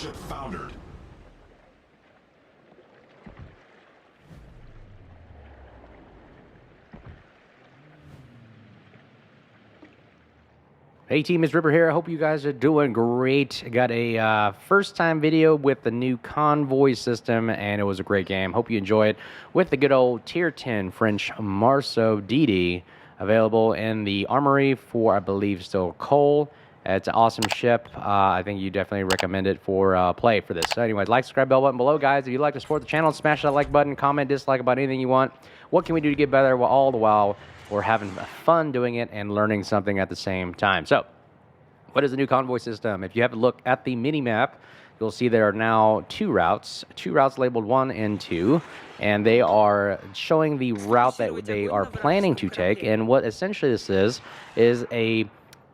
ship foundered. Hey team, it's Ripper here. I hope you guys are doing great. I got a first-time video with the new Convoy system, and it was a great game. Hope you enjoy it with the good old Tier 10 French Marceau DD available in the armory for, I believe, still Cole. It's an awesome ship. I think you definitely recommend it for play for this. So anyways, like, subscribe, bell button below, guys. If you'd like to support the channel, smash that like button, comment, dislike about anything you want. What can we do to get better all the while we're having fun doing it and learning something at the same time? So, what is the new Convoy system? If you have a look at the mini-map, you'll see there are now two routes labeled 1 and 2, and they are showing the route that they are planning to take. And what essentially this is a,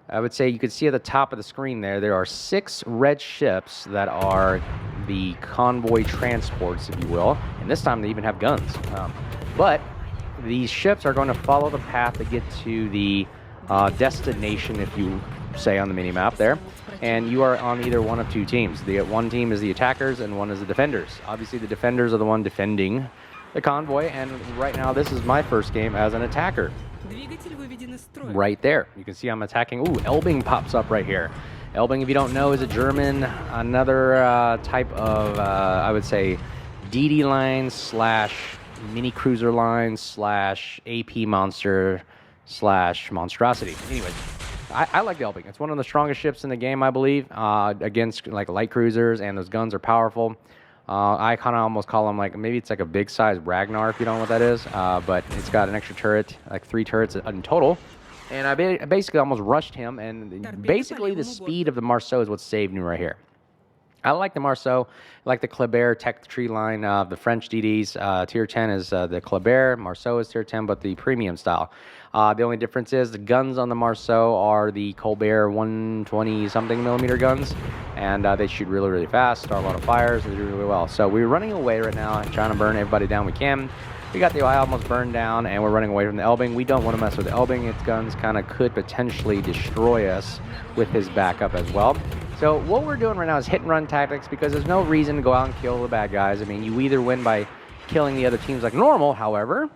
I would say you could see at the top of the screen there are 6 red ships that are the convoy transports, if you will. And this time they even have guns. But these ships are going to follow the path to get to the destination, if you say, on the mini-map there. And you are on either one of two teams. The one team is the attackers and one is the defenders. Obviously, the defenders are the one defending the convoy. And right now, this is my first game as an attacker. Right there. You can see I'm attacking. Ooh, Elbing pops up right here. Elbing, if you don't know, is a German, another type of, I would say, DD line / mini cruiser line / AP monster / monstrosity. Anyways, I like the Elbing. It's one of the strongest ships in the game, I believe, against like light cruisers, and those guns are powerful. I kind of almost call them like, maybe it's like a big size Ragnar, if you don't know what that is, but it's got an extra turret, like 3 turrets in total. And I basically almost rushed him, and basically the speed of the Marceau is what saved me right here. I like the Marceau, I like the Kleber Tech Tree line. The French DDs, Tier 10 is the Kleber, Marceau is Tier 10, but the premium style. The only difference is the guns on the Marceau are the Colbert 120-something millimeter guns, and they shoot really, really fast, start a lot of fires, they do really well. So we're running away right now and trying to burn everybody down we can. We got the eye almost burned down, and we're running away from the Elbing. We don't want to mess with the Elbing. Its guns kind of could potentially destroy us with his backup as well. So what we're doing right now is hit and run tactics, because there's no reason to go out and kill the bad guys. I mean, you either win by killing the other teams like normal. However,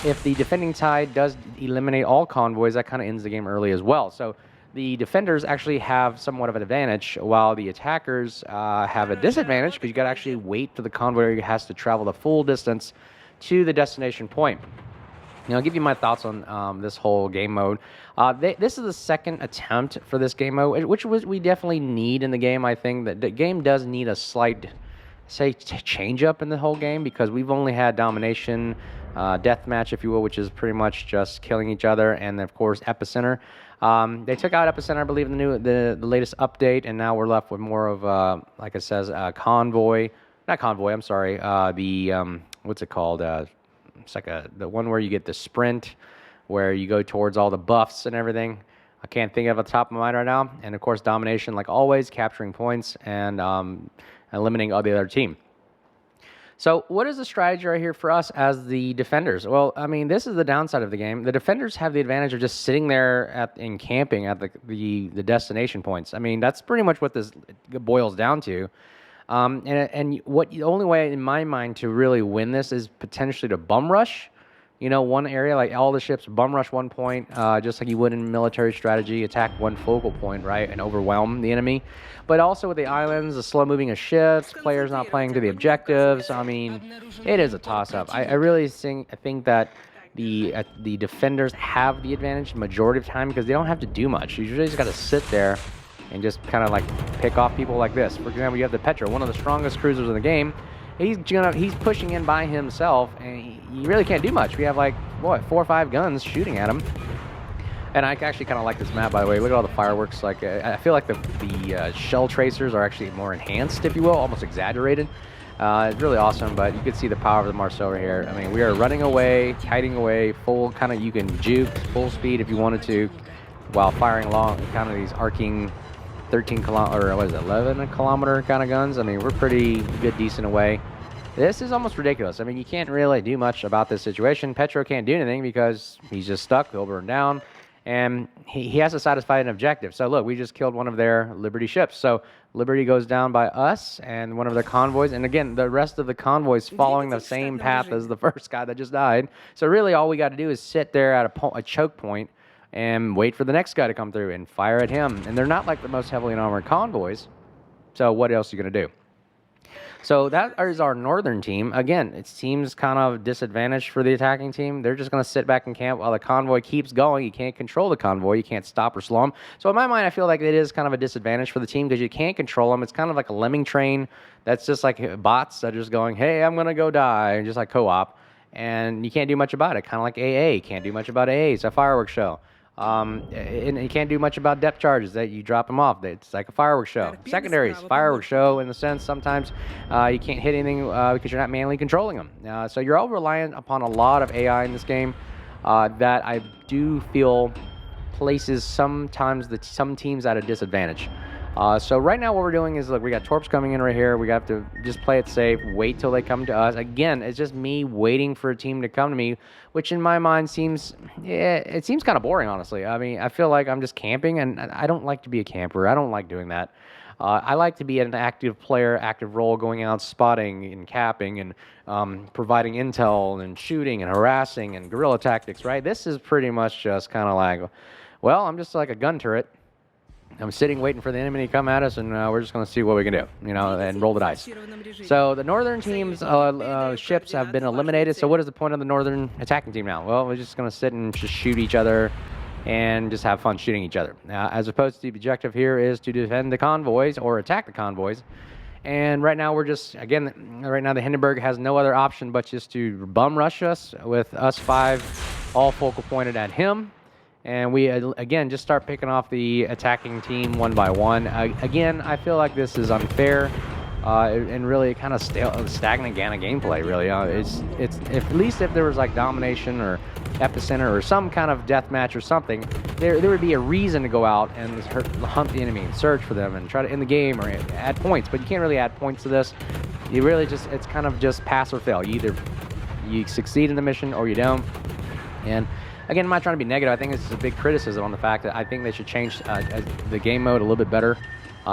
if the defending side does eliminate all convoys, that kind of ends the game early as well. So the defenders actually have somewhat of an advantage, while the attackers have a disadvantage, because you got to actually wait for the convoy who has to travel the full distance to the destination point. Now, I'll give you my thoughts on this whole game mode. This is the second attempt for this game mode, which we definitely need in the game. I think that the game does need a slight, say, change up in the whole game, because we've only had domination, deathmatch, if you will, which is pretty much just killing each other, and of course epicenter. They took out epicenter, I believe, in the latest update, and now we're left with more of like it says, convoy. Not convoy. I'm sorry. What's it called? It's like the one where you get the sprint, where you go towards all the buffs and everything. I can't think of it off the top of my mind right now. And of course, domination, like always, capturing points and eliminating all the other team. So what is the strategy right here for us as the defenders? Well, I mean, this is the downside of the game. The defenders have the advantage of just sitting there and camping at the destination points. I mean, that's pretty much what this boils down to. And what the only way in my mind to really win this is potentially to bum rush, you know, one area, like all the ships bum rush one point, just like you would in military strategy, attack one focal point, right, and overwhelm the enemy. But also with the islands, the slow moving of ships, players not playing to the objectives. I mean, it is a toss-up. I really think that the defenders have the advantage the majority of the time, because they don't have to do much. You usually just got to sit there and just kind of like pick off people like this. For example, you have the Petra, one of the strongest cruisers in the game. He's pushing in by himself, and you really can't do much. We have like, what, 4 or 5 guns shooting at him. And I actually kind of like this map, by the way. Look at all the fireworks. Like, I feel like the shell tracers are actually more enhanced, if you will, almost exaggerated. It's really awesome, but you can see the power of the Marceau over here. I mean, we are running away, kiting away, full kind of, you can juke full speed if you wanted to, while firing along kind of these arcing 13 kilometer, or what is it, 11 kilometer kind of guns. I mean, we're pretty good, decent away. This is almost ridiculous. I mean, you can't really do much about this situation. Petro can't do anything because he's just stuck. He'll burn down. and he has to satisfy an objective. So look, we just killed one of their Liberty ships. So Liberty goes down by us and one of their convoys. And again, the rest of the convoys following the same path as the first guy that just died. So really all we got to do is sit there at a choke point and wait for the next guy to come through and fire at him. And they're not like the most heavily armored convoys. So what else are you going to do? So that is our northern team. Again, it seems kind of disadvantaged for the attacking team. They're just going to sit back and camp while the convoy keeps going. You can't control the convoy. You can't stop or slow them. So in my mind, I feel like it is kind of a disadvantage for the team because you can't control them. It's kind of like a lemming train that's just like bots that are just going, hey, I'm going to go die, just like co-op. And you can't do much about it, kind of like AA. Can't do much about AA. It's a fireworks show. And you can't do much about depth charges that you drop them off. It's like a fireworks show. Secondaries, fireworks show in the sense sometimes you can't hit anything because you're not manually controlling them. So you're all reliant upon a lot of AI in this game that I do feel places sometimes some teams at a disadvantage. So right now what we're doing is, look, we got torps coming in right here. We have to just play it safe, wait till they come to us. Again, it's just me waiting for a team to come to me, which in my mind seems kind of boring, honestly. I mean, I feel like I'm just camping, and I don't like to be a camper. I don't like doing that. I like to be an active player, active role, going out, spotting and capping and providing intel and shooting and harassing and guerrilla tactics, right? This is pretty much just kind of like, well, I'm just like a gun turret. I'm sitting waiting for the enemy to come at us, and we're just going to see what we can do, and roll the dice. So the northern team's ships have been eliminated. So what is the point of the northern attacking team now? Well, we're just going to sit and just shoot each other and just have fun shooting each other. As opposed to the objective here is to defend the convoys or attack the convoys. And right now we're just, again, right now the Hindenburg has no other option but just to bum rush us with us 5 all focal pointed at him. And we, again, just start picking off the attacking team one by one. Again, I feel like this is unfair and really kind of stagnant kind of gameplay, really. It's at least if there was like domination or epicenter or some kind of death match or something, there would be a reason to go out and hunt the enemy and search for them and try to end the game or add points. But you can't really add points to this. You really just, it's kind of just pass or fail. You succeed in the mission or you don't. And again, I'm not trying to be negative. I think this is a big criticism on the fact that I think they should change the game mode a little bit better.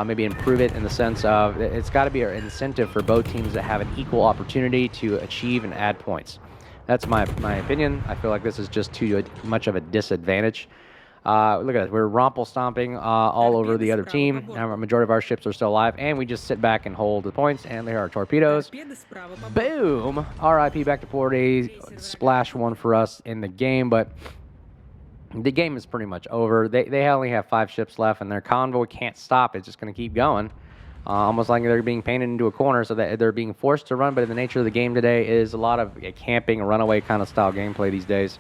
Maybe improve it in the sense of it's got to be an incentive for both teams to have an equal opportunity to achieve and add points. That's my opinion. I feel like this is just too much of a disadvantage. Look at this. We're romple stomping all over the other team. A majority of our ships are still alive, and we just sit back and hold the points, and there are torpedoes. Boom! RIP back to port. A splash one for us in the game, but the game is pretty much over. They only have 5 ships left, and their convoy can't stop. It's just going to keep going. Almost like they're being painted into a corner, so that they're being forced to run. But the nature of the game today is a lot of camping, runaway kind of style gameplay these days.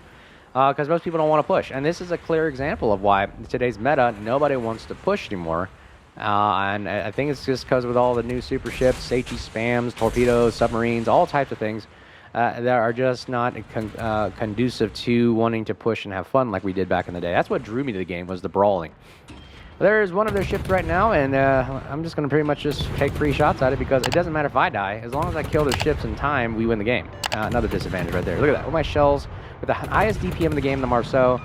Because most people don't want to push. And this is a clear example of why in today's meta, nobody wants to push anymore. And I think it's just because with all the new super ships, HE spams, torpedoes, submarines, all types of things that are just not conducive to wanting to push and have fun like we did back in the day. That's what drew me to the game, was the brawling. There's one of their ships right now, and I'm just going to pretty much just take free shots at it because it doesn't matter if I die. As long as I kill their ships in time, we win the game. Another disadvantage right there. Look at that. All my shells with the highest DPM in the game, the Marceau.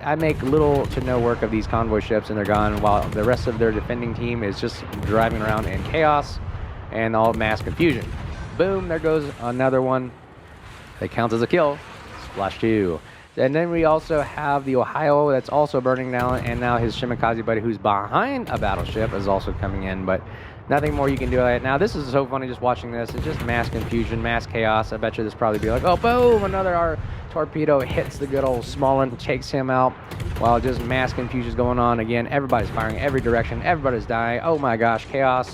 I make little to no work of these convoy ships, and they're gone, while the rest of their defending team is just driving around in chaos and all mass confusion. Boom, there goes another one. That counts as a kill. Splash 2. And then we also have the Ohio that's also burning down, and now his Shimakaze buddy who's behind a battleship is also coming in, but nothing more you can do right now. This is so funny just watching this. It's just mass confusion, mass chaos. I bet you this probably be like, oh, boom, another torpedo hits the good old Smolin, takes him out, while just mass confusion is going on. Again, everybody's firing every direction. Everybody's dying. Oh my gosh, chaos,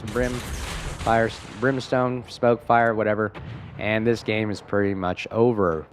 brimstone, smoke, fire, whatever. And this game is pretty much over.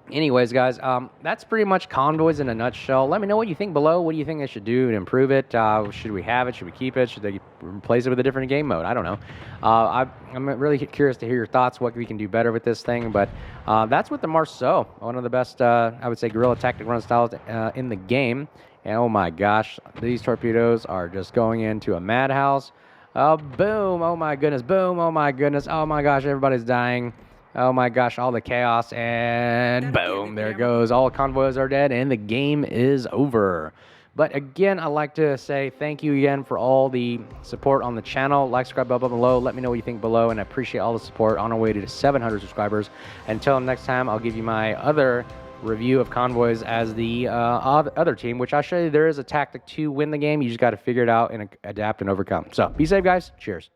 Anyways, guys, that's pretty much Convoys in a nutshell. Let me know what you think below. What do you think they should do to improve it? Should we have it? Should we keep it? Should they replace it with a different game mode? I don't know. I'm really curious to hear your thoughts, what we can do better with this thing. But that's with the Marceau, one of the best, I would say, guerrilla tactic run styles in the game. And oh my gosh, these torpedoes are just going into a madhouse. Boom, oh my goodness, boom, oh my goodness, oh my gosh, everybody's dying. Oh my gosh, all the chaos, and boom, there it goes. All convoys are dead, and the game is over. But again, I'd like to say thank you again for all the support on the channel. Like, subscribe, bell button below. Let me know what you think below, and I appreciate all the support on our way to 700 subscribers. Until next time, I'll give you my other review of convoys as the other team, which I'll show you there is a tactic to win the game. You just got to figure it out and adapt and overcome. So be safe, guys. Cheers.